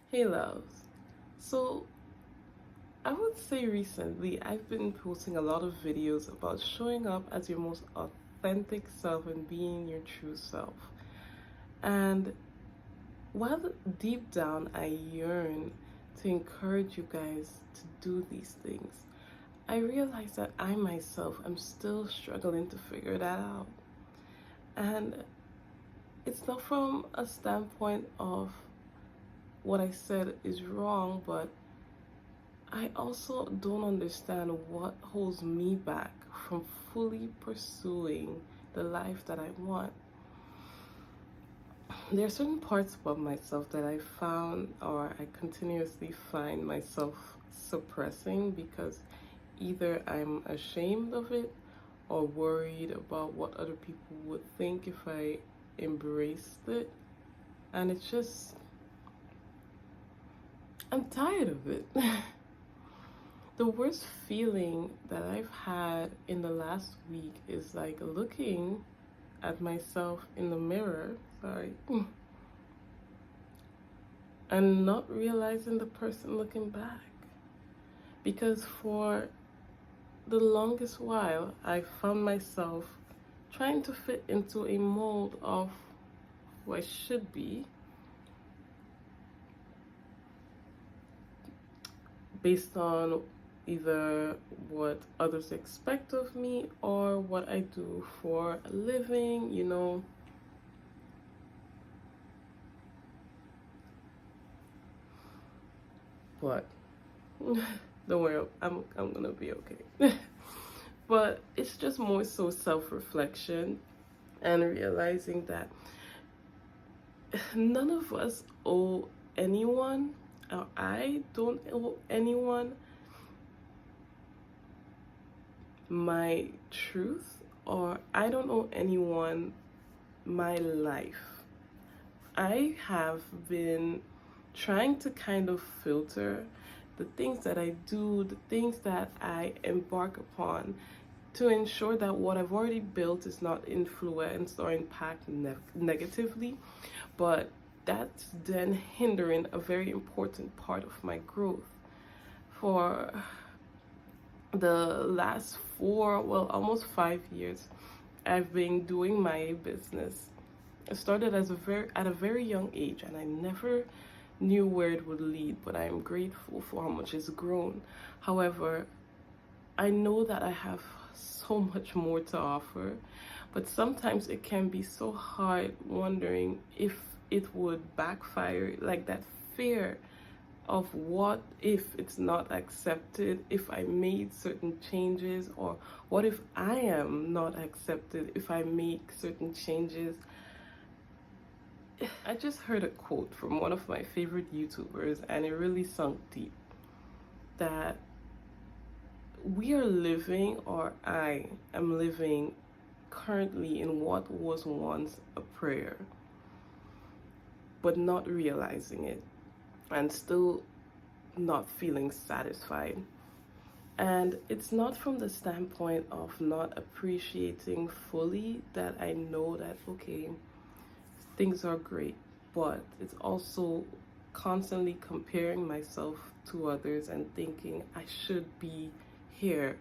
Hey loves. So I would say recently I've been posting a lot of videos about showing up as your most authentic self and being your true self. And while deep down I yearn to encourage you guys to do these things, I realize that I myself am still struggling to figure that out. And it's not from a standpoint of what I said is wrong, but I also don't understand what holds me back from fully pursuing the life that I want. There are certain parts about myself that I found or I continuously find myself suppressing because either I'm ashamed of it or worried about what other people would think if I embraced it. And it's just, I'm tired of it. The worst feeling that I've had in the last week is like looking at myself in the mirror, sorry, and not realizing the person looking back. Because for the longest while, I found myself trying to fit into a mold of who I should be based on either what others expect of me or what I do for a living. But don't worry, I'm gonna be okay. But it's just more so self-reflection and realizing that none of us owe anyone, or I don't owe anyone my truth, or I don't owe anyone my life. I have been trying to kind of filter the things that I do, the things that I embark upon to ensure that what I've already built is not influenced or impact negatively, but that's then hindering a very important part of my growth. For the last almost 5 years, I've been doing my business. I started at a very young age, and I never knew where it would lead, but I am grateful for how much it's grown. However, I know that I have so much more to offer, but sometimes it can be so hard wondering if it would backfire, like that fear of what if it's not accepted if I made certain changes, or what if I am not accepted if I make certain changes. I just heard a quote from one of my favorite YouTubers, and it really sunk deep, that we are living, or I am living currently, in what was once a prayer, but not realizing it and still not feeling satisfied. And it's not from the standpoint of not appreciating fully that I know that, okay, things are great, but it's also constantly comparing myself to others and thinking I should be here.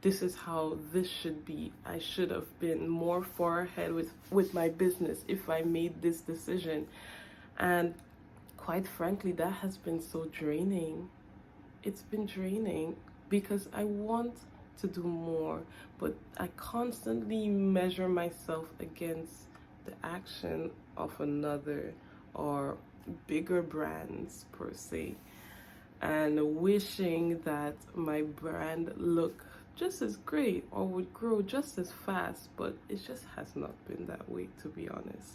This is how this should be. I should have been more far ahead with my business if I made this decision. And quite frankly, that has been so draining. It's been draining because I want to do more, but I constantly measure myself against the action of another or bigger brands per se, and wishing that my brand look just as great or would grow just as fast, but it just has not been that way, to be honest.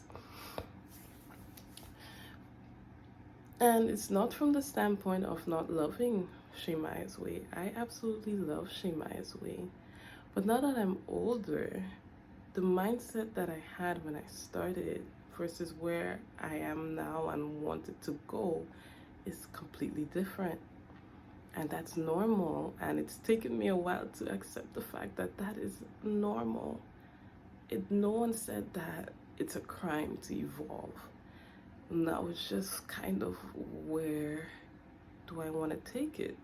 And it's not from the standpoint of not loving Shemaya's way. I absolutely love Shemaya's way. But now that I'm older, the mindset that I had when I started versus where I am now and wanted to go is completely different. And that's normal. And it's taken me a while to accept the fact that that is normal. No one said that it's a crime to evolve. And that was just kind of where do I want to take it?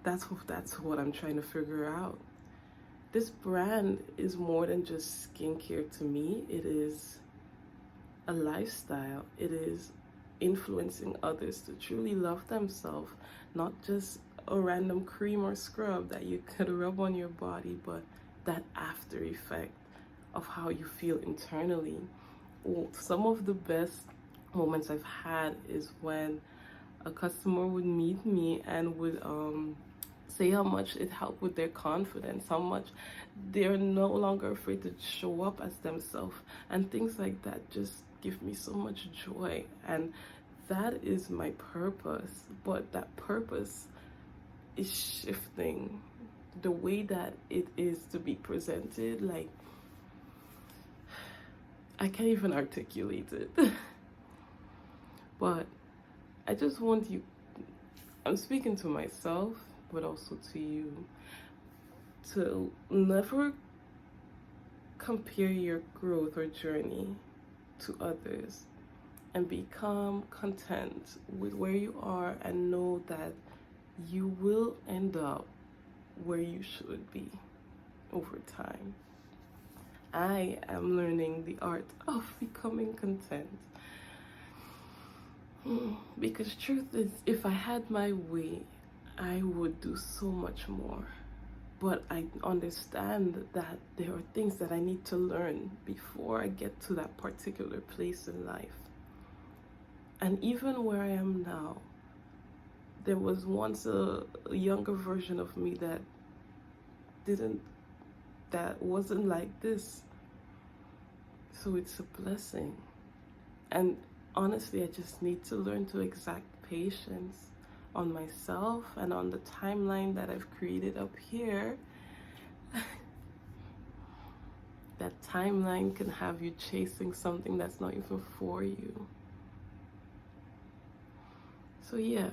That's what I'm trying to figure out. This brand is more than just skincare to me. It is a lifestyle. It is influencing others to truly love themselves, not just a random cream or scrub that you could rub on your body, but that after effect of how you feel internally. Some of the best moments I've had is when a customer would meet me and would say how much it helped with their confidence, how much they're no longer afraid to show up as themselves, and things like that just give me so much joy. And that is my purpose, but that purpose is shifting. The way that it is to be presented, like, I can't even articulate it. But I just want you, I'm speaking to myself, but also to you, to never compare your growth or journey to others, and become content with where you are and know that you will end up where you should be over time. I am learning the art of becoming content. Because truth is, if I had my way, I would do so much more. But I understand that there are things that I need to learn before I get to that particular place in life. And even where I am now, there was once a younger version of me that wasn't like this. So it's a blessing. And honestly, I just need to learn to exact patience on myself and on the timeline that I've created up here. That timeline can have you chasing something that's not even for you. So yeah,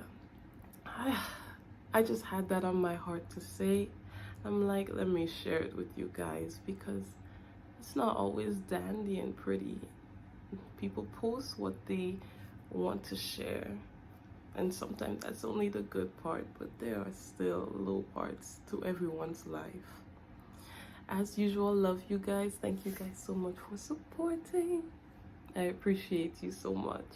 I just had that on my heart to say. I'm like, let me share it with you guys, because it's not always dandy and pretty. People post what they want to share, and sometimes that's only the good part, but there are still low parts to everyone's life. As usual, love you guys. Thank you guys so much for supporting. I appreciate you so much.